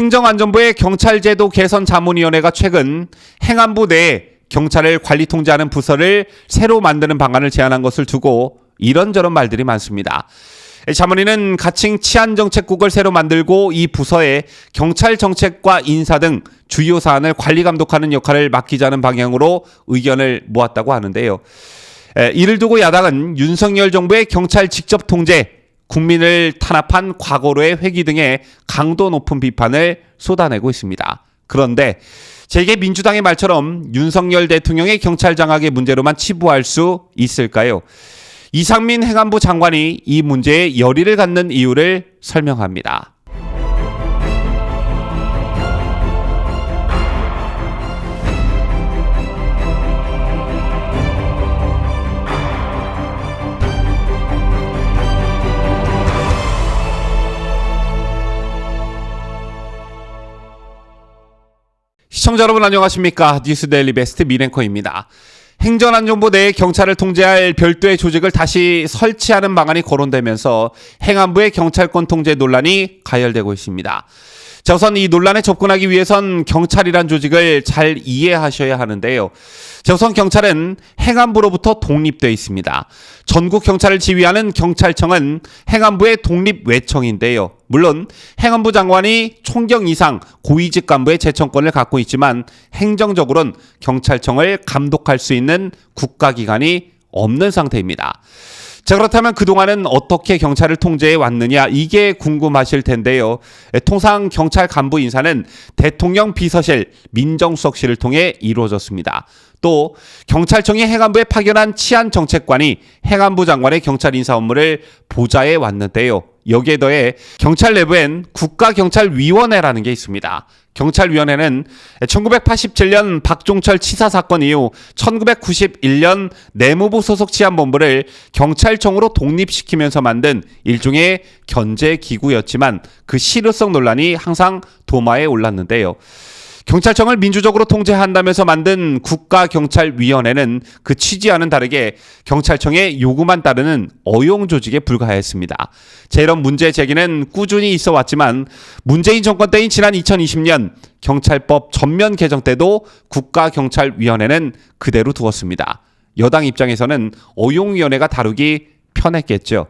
행정안전부의 경찰제도 개선 자문위원회가 최근 행안부 내에 경찰을 관리 통제하는 부서를 새로 만드는 방안을 제안한 것을 두고 이런저런 말들이 많습니다. 자문위는 가칭 치안정책국을 새로 만들고 이 부서에 경찰 정책과 인사 등 주요 사안을 관리 감독하는 역할을 맡기자는 방향으로 의견을 모았다고 하는데요. 이를 두고 야당은 윤석열 정부의 경찰 직접 통제, 국민을 탄압한 과거로의 회기 등의 강도 높은 비판을 쏟아내고 있습니다. 그런데 제게 민주당의 말처럼 윤석열 대통령의 경찰 장악의 문제로만 치부할 수 있을까요? 이상민 행안부 장관이 이 문제에 열의를 갖는 이유를 설명합니다. 시청자 여러분 안녕하십니까? 뉴스데일리 베스트 미랭커입니다. 행정안전부 내에 경찰을 통제할 별도의 조직을 다시 설치하는 방안이 거론되면서 행안부의 경찰권 통제 논란이 가열되고 있습니다. 자, 우선 이 논란에 접근하기 위해선 경찰이란 조직을 잘 이해하셔야 하는데요. 자, 우선 경찰은 행안부로부터 독립되어 있습니다. 전국 경찰을 지휘하는 경찰청은 행안부의 독립 외청인데요. 물론 행안부 장관이 총경 이상 고위직 간부의 제청권을 갖고 있지만 행정적으로는 경찰청을 감독할 수 있는 국가기관이 없는 상태입니다. 자, 그렇다면 그동안은 어떻게 경찰을 통제해 왔느냐, 이게 궁금하실 텐데요. 통상 경찰 간부 인사는 대통령 비서실, 민정수석실을 통해 이루어졌습니다. 또 경찰청이 행안부에 파견한 치안정책관이 행안부 장관의 경찰 인사 업무를 보좌해 왔는데요. 여기에 더해 경찰 내부엔 국가경찰위원회라는 게 있습니다. 경찰위원회는 1987년 박종철 치사 사건 이후 1991년 내무부 소속 치안본부를 경찰청으로 독립시키면서 만든 일종의 견제기구였지만 그 실효성 논란이 항상 도마에 올랐는데요. 경찰청을 민주적으로 통제한다면서 만든 국가경찰위원회는 그 취지와는 다르게 경찰청의 요구만 따르는 어용 조직에 불과했습니다. 이런 문제 제기는 꾸준히 있어 왔지만 문재인 정권 때인 지난 2020년 경찰법 전면 개정 때도 국가경찰위원회는 그대로 두었습니다. 여당 입장에서는 어용위원회가 다루기 편했겠죠.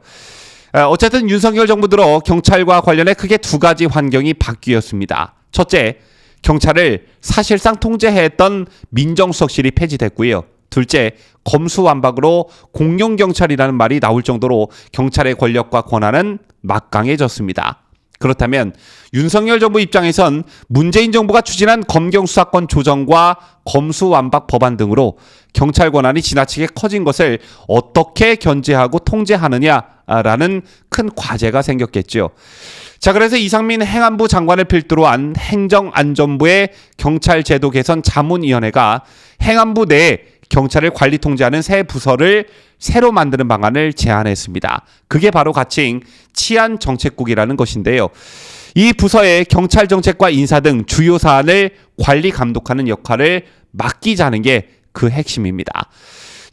어쨌든 윤석열 정부 들어 경찰과 관련해 크게 두 가지 환경이 바뀌었습니다. 첫째, 경찰을 사실상 통제했던 민정수석실이 폐지됐고요. 둘째, 검수완박으로 공룡경찰이라는 말이 나올 정도로 경찰의 권력과 권한은 막강해졌습니다. 그렇다면 윤석열 정부 입장에선 문재인 정부가 추진한 검경수사권 조정과 검수완박 법안 등으로 경찰 권한이 지나치게 커진 것을 어떻게 견제하고 통제하느냐라는 큰 과제가 생겼겠죠. 자, 그래서 이상민 행안부 장관을 필두로 한 행정안전부의 경찰제도 개선 자문위원회가 행안부 내에 경찰을 관리 통제하는 새 부서를 새로 만드는 방안을 제안했습니다. 그게 바로 가칭 치안정책국이라는 것인데요. 이 부서에 경찰 정책과 인사 등 주요 사안을 관리 감독하는 역할을 맡기자는 게 그 핵심입니다.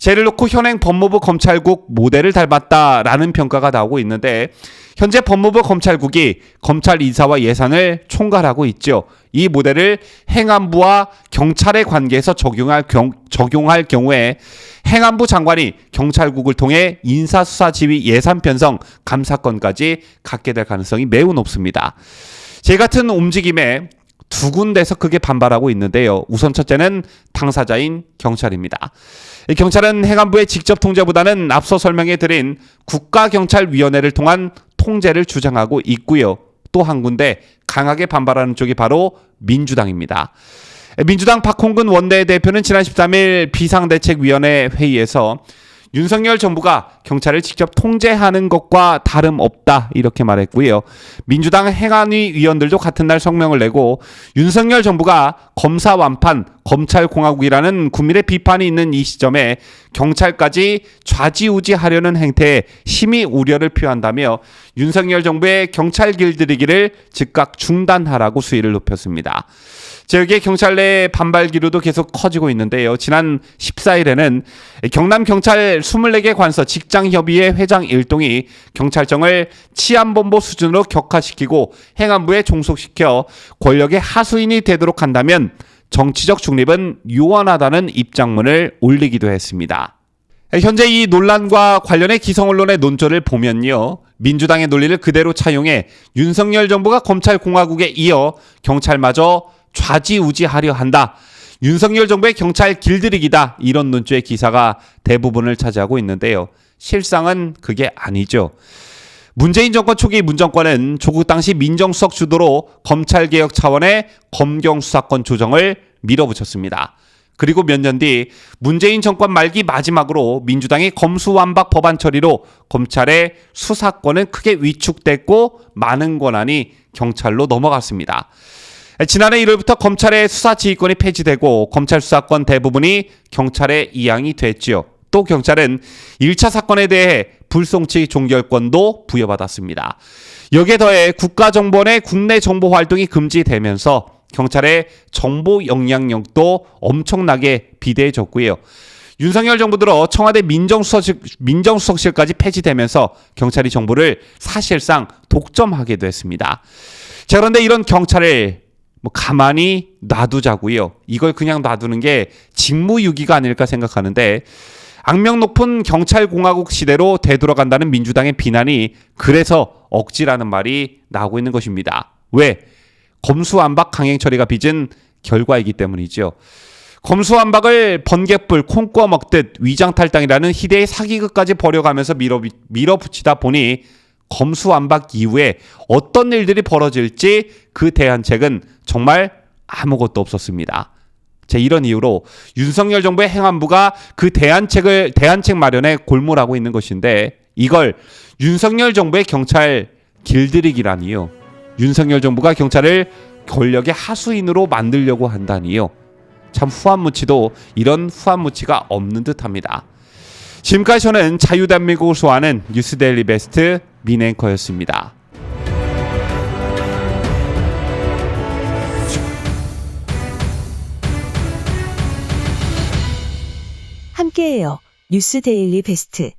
예를 놓고 현행 법무부 검찰국 모델을 닮았다라는 평가가 나오고 있는데 현재 법무부 검찰국이 검찰 인사와 예산을 총괄하고 있죠. 이 모델을 행안부와 경찰의 관계에서 적용할 경우에 행안부 장관이 경찰국을 통해 인사수사 지휘 예산 편성 감사권까지 갖게 될 가능성이 매우 높습니다. 제 같은 움직임에 두 군데서 크게 반발하고 있는데요. 우선 첫째는 당사자인 경찰입니다. 경찰은 행안부의 직접 통제보다는 앞서 설명해드린 국가경찰위원회를 통한 통제를 주장하고 있고요. 또 한 군데 강하게 반발하는 쪽이 바로 민주당입니다. 민주당 박홍근 원내대표는 지난 13일 비상대책위원회 회의에서 윤석열 정부가 경찰을 직접 통제하는 것과 다름없다 이렇게 말했고요. 민주당 행안위 위원들도 같은 날 성명을 내고 윤석열 정부가 검사 완판, 검찰공화국이라는 국민의 비판이 있는 이 시점에 경찰까지 좌지우지하려는 행태에 심히 우려를 표한다며 윤석열 정부의 경찰 길들이기를 즉각 중단하라고 수위를 높였습니다. 지역의 경찰 내 반발 기류도 계속 커지고 있는데요. 지난 14일에는 경남경찰 24개 관서 직장협의회 회장 일동이 경찰청을 치안본부 수준으로 격화시키고 행안부에 종속시켜 권력의 하수인이 되도록 한다면 정치적 중립은 유언하다는 입장문을 올리기도 했습니다. 현재 이 논란과 관련해 기성 언론의 논조를 보면요. 민주당의 논리를 그대로 차용해 윤석열 정부가 검찰공화국에 이어 경찰마저 좌지우지하려 한다. 윤석열 정부의 경찰 길들이기다. 이런 논조의 기사가 대부분을 차지하고 있는데요. 실상은 그게 아니죠. 문재인 정권 초기 문정권은 조국 당시 민정수석 주도로 검찰개혁 차원의 검경수사권 조정을 밀어붙였습니다. 그리고 몇 년 뒤 문재인 정권 말기 마지막으로 민주당이 검수완박 법안 처리로 검찰의 수사권은 크게 위축됐고 많은 권한이 경찰로 넘어갔습니다. 지난해 1월부터 검찰의 수사지휘권이 폐지되고 검찰 수사권 대부분이 경찰에 이양이 됐지요. 또 경찰은 1차 사건에 대해 불송치 종결권도 부여받았습니다. 여기에 더해 국가정보원의 국내 정보 활동이 금지되면서 경찰의 정보 영향력도 엄청나게 비대해졌고요. 윤석열 정부 들어 청와대 민정수석실까지 폐지되면서 경찰이 정보를 사실상 독점하게 됐습니다. 자, 그런데 이런 경찰을 가만히 놔두자고요. 이걸 그냥 놔두는 게 직무유기가 아닐까 생각하는데 악명 높은 경찰공화국 시대로 되돌아간다는 민주당의 비난이 그래서 억지라는 말이 나오고 있는 것입니다. 왜? 검수완박 강행 처리가 빚은 결과이기 때문이죠. 검수완박을 번갯불 콩 구워 먹듯 위장탈당이라는 희대의 사기극까지 벌여가면서 밀어붙이다 보니 검수완박 이후에 어떤 일들이 벌어질지 그 대안책은 정말 아무것도 없었습니다. 이런 이유로 윤석열 정부의 행안부가 그 대안책 마련에 골몰하고 있는 것인데 이걸 윤석열 정부의 경찰 길들이기라니요. 윤석열 정부가 경찰을 권력의 하수인으로 만들려고 한다니요. 참 후한무치도 이런 후한무치가 없는 듯합니다. 지금까지 저는 자유대한민국을 소화하는 뉴스데일리 베스트 민앵커였습니다. 함께해요. 뉴스데일리 베스트.